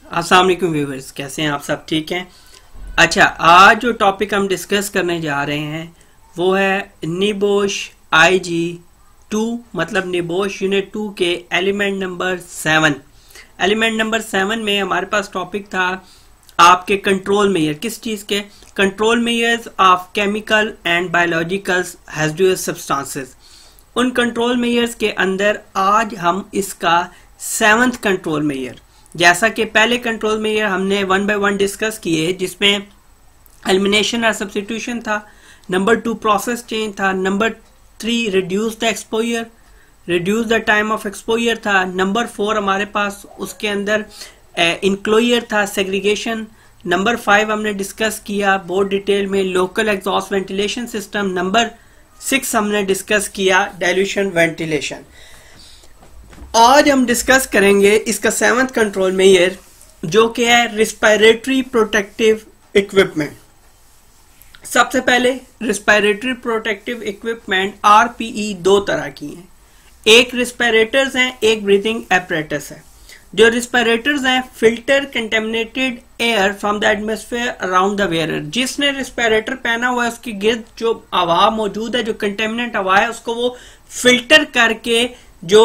अस्सलाम वालेकुम व्यूअर्स, कैसे हैं आप सब? ठीक हैं। अच्छा, आज जो टॉपिक हम डिस्कस करने जा रहे हैं वो है निबोश IG2, मतलब निबोश यूनिट 2 के एलिमेंट नंबर 7। एलिमेंट नंबर 7 में हमारे पास टॉपिक था आपके कंट्रोल मेजर। किस चीज के? Control measures of chemical and biological hazardous substances. उन कंट्रोल मेजर्स के अंदर आज हम इसका 7th कंट्रोल मेजर, जैसा कि पहले कंट्रोल मेजर हमने 1 by 1 डिस्कस किए, जिसमें एलिमिनेशन और सब्स्टिट्यूशन था, नंबर 2 प्रोसेस चेंज था, number 3 reduce the exposure, reduce the time of exposure था, नंबर 4 हमारे पास उसके अंदर इंक्लोजर था, सेग्रीगेशन, नंबर 5 हमने डिस्कस किया बहुत डिटेल में local exhaust ventilation system, number 6 हमने डिस्कस किया डाइल्यूशन वेंटिलेशन। आज हम डिस्कस करेंगे इसका 7th कंट्रोल मेजर, जो कि है रिस्पायरेटरी प्रोटेक्टिव इक्विपमेंट। सबसे पहले रिस्पायरेटरी प्रोटेक्टिव इक्विपमेंट RPE दो तरह की हैं, एक रिस्पायरेटर्स हैं, एक ब्रीथिंग एपरेटस है। जो रिस्पायरेटर्स हैं, filter contaminated air from the atmosphere around the wearer. जिसने रिस्पायरेटर पहना हुआ है उसके गिर्द जो हवा मौजूद है, जो कंटेमिनेंट हवा है, उसको वो फिल्टर करके जो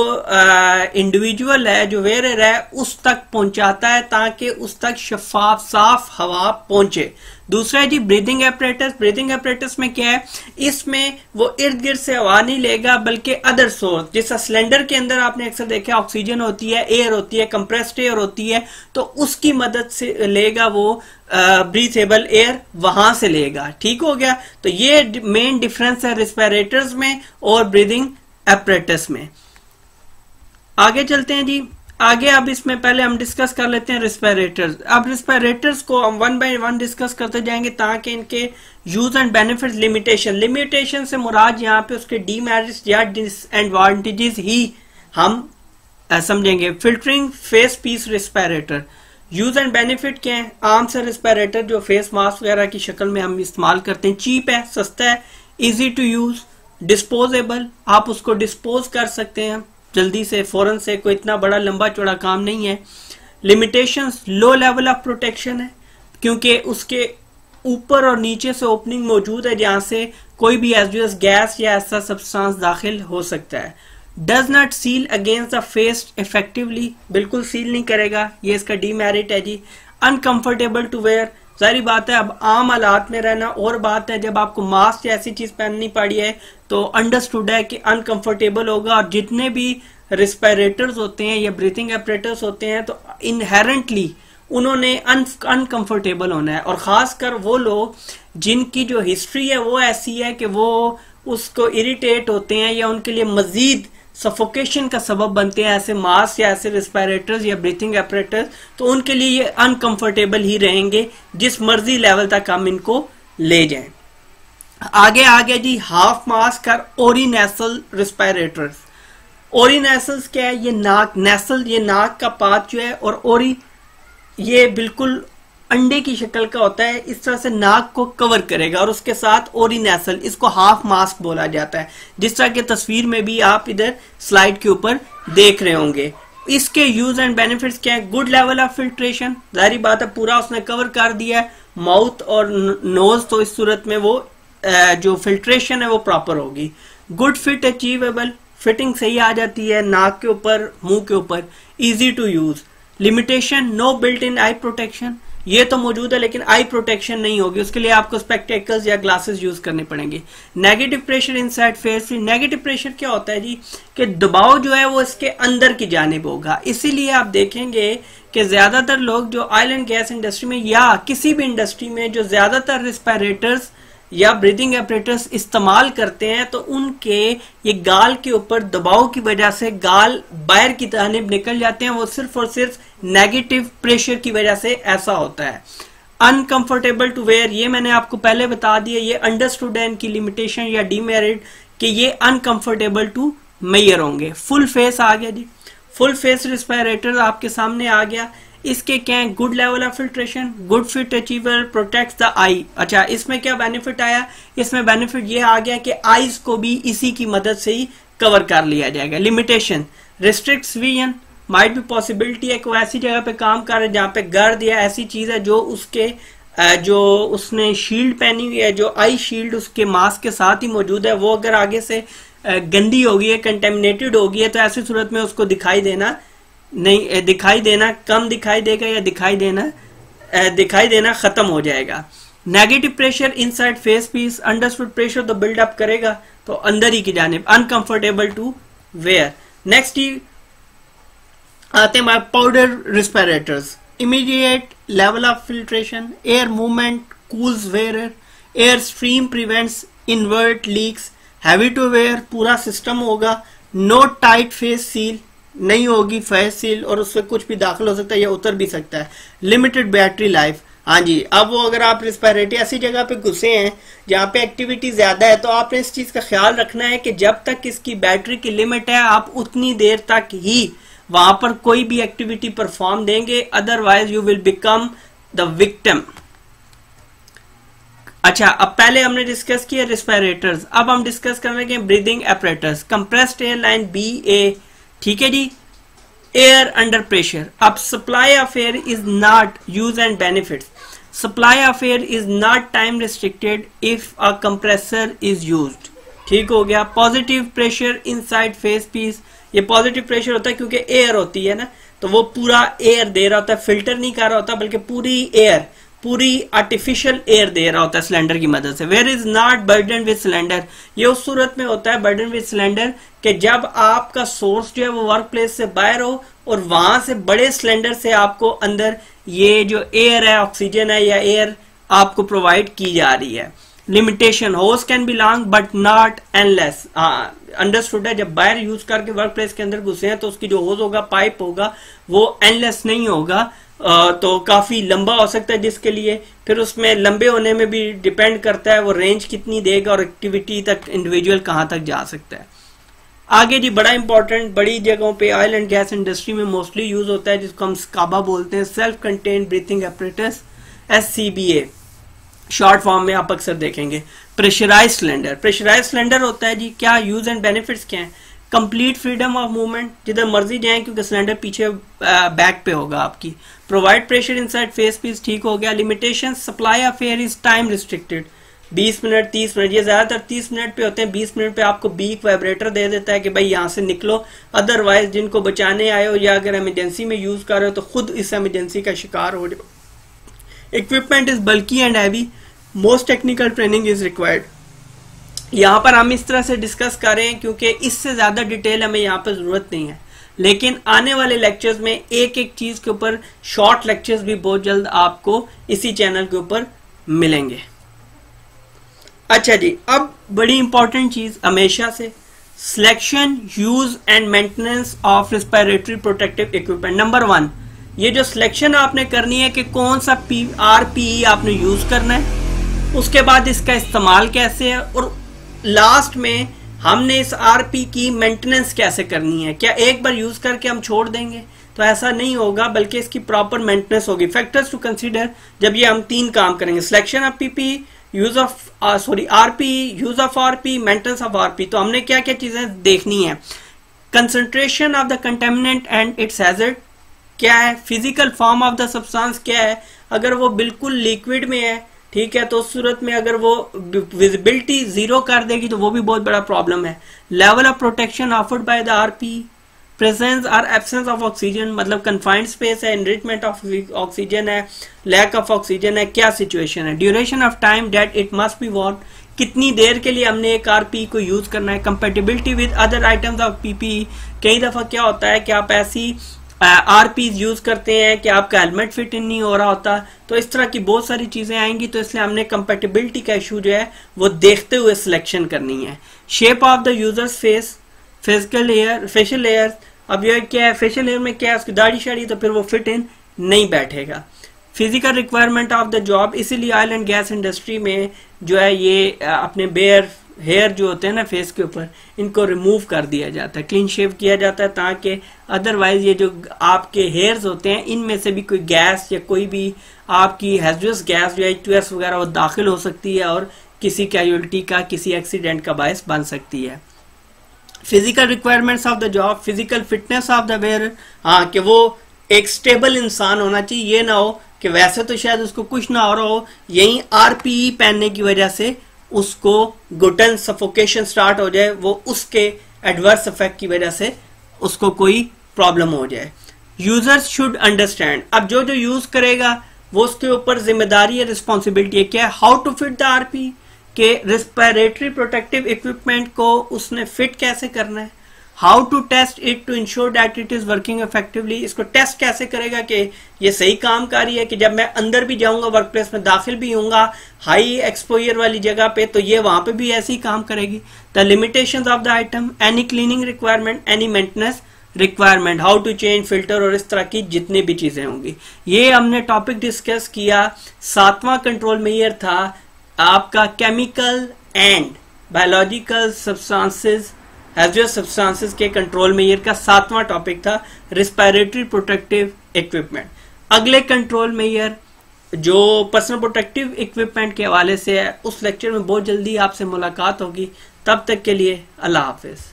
इंडिविजुअल है, जो वेयरर है, उस तक पहुंचाता है ताकि उस तक शफाफ साफ हवा पहुंचे। दूसरा है जी ब्रीदिंग एपरेटस। ब्रीदिंग एपरेटस में क्या है? इसमें वो इर्द गिर्द से हवा नहीं लेगा बल्कि अदर सोर्स, जैसा सिलेंडर के अंदर आपने अक्सर देखा ऑक्सीजन होती है, एयर होती है, कंप्रेस्ड एयर होती है, तो उसकी मदद से लेगा वो ब्रीथेबल एयर, वहां से लेगा। ठीक हो गया? तो ये मेन डिफरेंस है रिस्पायरेटर्स में और ब्रीदिंग एपरेटस में। आगे चलते हैं जी। आगे अब इसमें पहले हम डिस्कस कर लेते हैं रिस्पायरेटर्स। अब रिस्पायरेटर्स को हम 1 by 1 डिस्कस करते जाएंगे ताकि इनके यूज एंड बेनिफिट्स, लिमिटेशन से मुराद यहाँ पे उसके डीमेरिट्स या डिसएडवांटेजेस ही हम समझेंगे। Filtering face piece respirator, use and benefit क्या है? आम से रिस्पायरेटर जो फेस मास्क वगैरह की शक्ल में हम इस्तेमाल करते हैं, चीप है, सस्ता है, इजी टू यूज, डिस्पोजेबल, आप उसको डिस्पोज कर सकते हैं जल्दी से, फौरन से, कोई इतना बड़ा लंबा चौड़ा काम नहीं है। Limitations, low level of protection है क्योंकि उसके ऊपर और नीचे से ओपनिंग मौजूद है जहां से कोई भी एसडीएस गैस या ऐसा सब्सटेंस दाखिल हो सकता है। Does not seal against the face effectively, बिल्कुल सील नहीं करेगा, ये इसका डीमेरिट है जी। अनकंफर्टेबल टू वेयर, सारी बात है, अब आम हालात में रहना और बात है जब आपको मास्क या ऐसी चीज पहननी पड़ी है तो अंडरस्टूड है कि अनकंफर्टेबल होगा। और जितने भी रिस्पायरेटर्स होते हैं या ब्रीथिंग एपरेटर्स होते हैं तो इनहेरेंटली उन्होंने अनकंफर्टेबल होना है, और खासकर वो लोग जिनकी जो हिस्ट्री है वो ऐसी है कि वो उसको इरिटेट होते हैं या उनके लिए मजीद सफोकेशन का सबब बनते हैं ऐसे मास्क या ऐसे रिस्पायरेटर्स या ब्रीथिंग एपरेटर्स, तो उनके लिए ये अनकंफर्टेबल ही रहेंगे जिस मर्जी लेवल तक हम इनको ले जाएं। आगे जी हाफ मास्क और ओरिनेसल रिस्पायरेटर्स। ओरिनेसल्स क्या है? ये नाक, नेसल ये नाक का पार्ट जो है, और ओरी ये बिल्कुल अंडे की शक्ल का होता है, इस तरह से नाक को कवर करेगा, और उसके साथ ओरिनेसल, इसको हाफ मास्क बोला जाता है, जिस तरह की तस्वीर में भी आप इधर स्लाइड के ऊपर देख रहे होंगे। इसके यूज एंड बेनिफिट्स क्या है? गुड लेवल ऑफ फिल्ट्रेशन, जाहिर बात है पूरा उसने कवर कर दिया है माउथ और नोज, तो इस सूरत में वो जो फिल्ट्रेशन है वो प्रॉपर होगी। गुड फिट अचीवेबल, फिटिंग सही आ जाती है नाक के ऊपर, मुंह के ऊपर, easy to use. Limitation, no built in eye protection, ये तो मौजूद है लेकिन आई प्रोटेक्शन नहीं होगी, उसके लिए आपको स्पेक्टेकल्स या ग्लासेस यूज करने पड़ेंगे। Negative pressure inside face. Negative pressure क्या होता है जी? कि दबाव जो है वो इसके अंदर की जानिब होगा, इसीलिए आप देखेंगे कि ज्यादातर लोग जो ऑयल एंड गैस इंडस्ट्री में या किसी भी इंडस्ट्री में जो ज्यादातर रिस्पायरेटर्स या ब्रीथिंग एपरेटर्स इस्तेमाल करते हैं तो उनके ये गाल के ऊपर दबाव की वजह से गाल बाहर की जानिब निकल जाते हैं, वो सिर्फ और सिर्फ नेगेटिव प्रेशर की वजह से ऐसा होता है। अनकंफर्टेबल टू वेयर, ये मैंने आपको पहले बता दिया, ये अंडरस्टूड है इनकी लिमिटेशन या डीमेरिट कि ये अनकंफर्टेबल टू मेयर होंगे। फुल फेस आ गया जी, फुल फेस रिस्पायरेटर आपके सामने आ गया। इसके क्या है? Good level of filtration, good fit achiever, protects the eye. अच्छा, इसमें क्या बेनिफिट आया? इसमें बेनिफिट ये आ गया कि आईज को भी इसी की मदद से ही कवर कर लिया जाएगा। लिमिटेशन, रिस्ट्रिक्ट्स विजन, माइट भी पॉसिबिलिटी है कि वो ऐसी जगह पे काम कर रहे हैं जहाँ पे गर्द या ऐसी चीज है जो उसके जो उसने शील्ड पहनी हुई है, जो आई शील्ड उसके मास्क के साथ ही मौजूद है, वो अगर आगे से गंदी होगी है, कंटेमिनेटेड होगी है, तो ऐसी सूरत में उसको दिखाई देना नहीं, दिखाई देना कम दिखाई देगा या दिखाई देना खत्म हो जाएगा। Negative pressure inside face piece, understood pressure तो बिल्डअप करेगा तो अंदर ही की जानिब, अनकंफर्टेबल टू वेयर। नेक्स्ट ही आते हैं पाउडर respirators, immediate level of filtration, air movement cools wear, air stream prevents inward leaks, heavy to wear पूरा सिस्टम होगा, नो टाइट फेस सील नहीं होगी फेस सील और उससे कुछ भी दाखिल हो सकता है या उतर भी सकता है, लिमिटेड बैटरी लाइफ। हाँ जी, अब वो अगर आप रिस्पिरेटरी ऐसी जगह पे घुसे हैं जहाँ पे एक्टिविटी ज्यादा है तो आपने इस चीज का ख्याल रखना है कि जब तक इसकी बैटरी की लिमिट है आप उतनी देर तक ही वहां पर कोई भी एक्टिविटी परफॉर्म देंगे, otherwise you will become the victim. अच्छा, अब पहले हमने डिस्कस किया रिस्पिरेटर्स, अब हम डिस्कस करेंगे breathing apparatus, compressed air line BA, ठीक है जी, एयर अंडर प्रेशर। अब supply of air is not use and benefits, supply of air is not time restricted if a compressor is used, ठीक हो गया। Positive pressure inside face piece, ये positive pressure होता है क्योंकि एयर होती है ना, तो वो पूरा एयर दे रहा होता है, फिल्टर नहीं कर रहा होता बल्कि पूरी एयर, पूरी आर्टिफिशियल एयर दे रहा होता है सिलेंडर की मदद से। Wearer is not burden with cylinder, ये उस सूरत में होता है बर्डन विद सिलेंडर कि जब आपका सोर्स जो है वो वर्क प्लेस से बाहर हो और वहां से बड़े सिलेंडर से आपको अंदर ये जो एयर है, ऑक्सीजन है या एयर आपको प्रोवाइड की जा रही है। Limitation, hose can be long but not endless, understood है। जब बाहर यूज करके वर्क प्लेस के अंदर घुसे हैं तो उसकी जो होज होगा, पाइप होगा, वो एंडलेस नहीं होगा, तो काफी लंबा हो सकता है, जिसके लिए फिर उसमें लंबे होने में भी डिपेंड करता है वो रेंज कितनी देगा और एक्टिविटी तक इंडिविजुअल कहां तक जा सकता है। आगे जी, बड़ा इंपॉर्टेंट, बड़ी जगहों पे ऑयल एंड गैस इंडस्ट्री में मोस्टली यूज होता है जिसको हम स्काबा बोलते हैं, self contained breathing apparatus, SCBA short form में आप अक्सर देखेंगे। प्रेशराइज सिलेंडर, प्रेशराइज सिलेंडर होता है जी, क्या यूज एंड बेनिफिट्स क्या है? कंप्लीट फ्रीडम ऑफ मूवमेंट, जिधर मर्जी जाएं क्योंकि सिलेंडर पीछे बैक पे होगा आपकी। Provide pressure inside face piece, ठीक हो गया। Limitation, supply of air is time restricted, 20 minute 30 minute, ये ज्यादातर 30 मिनट पे होते हैं, 20 मिनट पे आपको बीक वाइब्रेटर दे देता है कि भाई यहाँ से निकलो, अदरवाइज जिनको बचाने आए हो या अगर इमरजेंसी में यूज कर रहे हो तो खुद इस इमरजेंसी का शिकार हो जाओ। Equipment is bulky and heavy, most technical training is required. यहाँ पर हम इस तरह से डिस्कस कर रहे हैं क्योंकि इससे ज्यादा डिटेल हमें यहाँ पर जरूरत नहीं है, लेकिन आने वाले लेक्चर्स में एक एक चीज के ऊपर शॉर्ट लेक्चर्स भी बहुत जल्द आपको इसी चैनल के ऊपर मिलेंगे। अच्छा जी, अब बड़ी इंपॉर्टेंट चीज हमेशा से, selection, use and maintenance of respiratory protective equipment. Number 1, ये जो सिलेक्शन आपने करनी है कि कौन सा RPE आपने यूज करना है, उसके बाद इसका इस्तेमाल कैसे है, और लास्ट में हमने इस RP की मेंटेनेंस कैसे करनी है। क्या एक बार यूज करके हम छोड़ देंगे? तो ऐसा नहीं होगा, बल्कि इसकी प्रॉपर मेंटेनेंस होगी। फैक्टर्स टू कंसीडर, जब ये हम 3 काम करेंगे, selection of PPE, use of RPE, use of RP, maintenance of RP, तो हमने क्या क्या चीजें देखनी है। Concentration of the contaminant and it's hazard क्या है, physical form of the substance क्या है, अगर वो बिल्कुल लिक्विड में है, ठीक है, तो उस सूरत में अगर वो विजिबिलिटी 0 कर देगी तो वो भी बहुत बड़ा प्रॉब्लम है। Level of protection offered by the RP, presence और एब्सेंस ऑफ ऑक्सीजन, मतलब कंफाइंड स्पेस है, एनरिचमेंट ऑफ ऑक्सीजन है, लैक ऑफ ऑक्सीजन है, क्या सिचुएशन है। Duration of time that it must be worn, कितनी देर के लिए हमने एक RP को यूज करना है। Compatibility with other items of PPE, कई दफा क्या होता है कि आप ऐसी RPs यूज करते हैं कि आपका हेलमेट फिट इन नहीं हो रहा होता, तो इस तरह की बहुत सारी चीजें आएंगी, तो इसलिए हमने कंपेटिबिलिटी का इशू जो है वो देखते हुए सिलेक्शन करनी है। Shape of the users face, facial air, अब ये क्या है, फेशियल एयर में क्या है, उसकी दाढ़ी शाड़ी, तो फिर वो फिट इन नहीं बैठेगा। Physical requirement of the job, इसीलिए ऑयल एंड गैस इंडस्ट्री में जो है ये अपने बेयर हेयर जो होते हैं ना फेस के ऊपर, इनको रिमूव कर दिया जाता है, क्लीन शेव किया जाता है, ताकि अदरवाइज ये जो आपके हेयर्स होते हैं इनमें से भी कोई गैस या कोई भी आपकी हैजरस गैस जो H2S वगैरह वो दाखिल हो सकती है और किसी कैजुअलिटी का, किसी एक्सीडेंट का बायस बन सकती है। Physical requirements of the job, physical fitness of the wearer, हाँ कि वो एक स्टेबल इंसान होना चाहिए, ये ना हो कि वैसे तो शायद उसको कुछ ना हो रहा हो, यही आरपीई पहनने की वजह से उसको घुटन सफोकेशन स्टार्ट हो जाए, वो उसके एडवर्स इफेक्ट की वजह से उसको कोई प्रॉब्लम हो जाए। यूजर्स शुड अंडरस्टैंड, अब जो जो यूज करेगा वो उसके ऊपर जिम्मेदारी है, रिस्पॉन्सिबिलिटी है क्या, how to fit the RP के रेस्पिरेटरी प्रोटेक्टिव इक्विपमेंट को उसने फिट कैसे करना है, how to test it to ensure that it is working effectively, इसको टेस्ट कैसे करेगा कि ये सही काम कर रही है, कि जब मैं अंदर भी जाऊंगा वर्क प्लेस में दाखिल भी होऊंगा हाई एक्सपोजर वाली जगह पे तो ये वहां पे भी ऐसे ही काम करेगी। The limitations of the item, any cleaning requirement, any maintenance requirement, how to change filter और इस तरह की जितनी भी चीजें होंगी, ये हमने टॉपिक डिस्कस किया। 7वां कंट्रोल मेजर था आपका chemical and biological substances hazardous substances के कंट्रोल मेजर का 7वां टॉपिक था रेस्पिरेटरी प्रोटेक्टिव इक्विपमेंट। अगले कंट्रोल मेजर जो पर्सनल प्रोटेक्टिव इक्विपमेंट के हवाले से है उस लेक्चर में बहुत जल्दी आपसे मुलाकात होगी, तब तक के लिए अल्लाह हाफिज।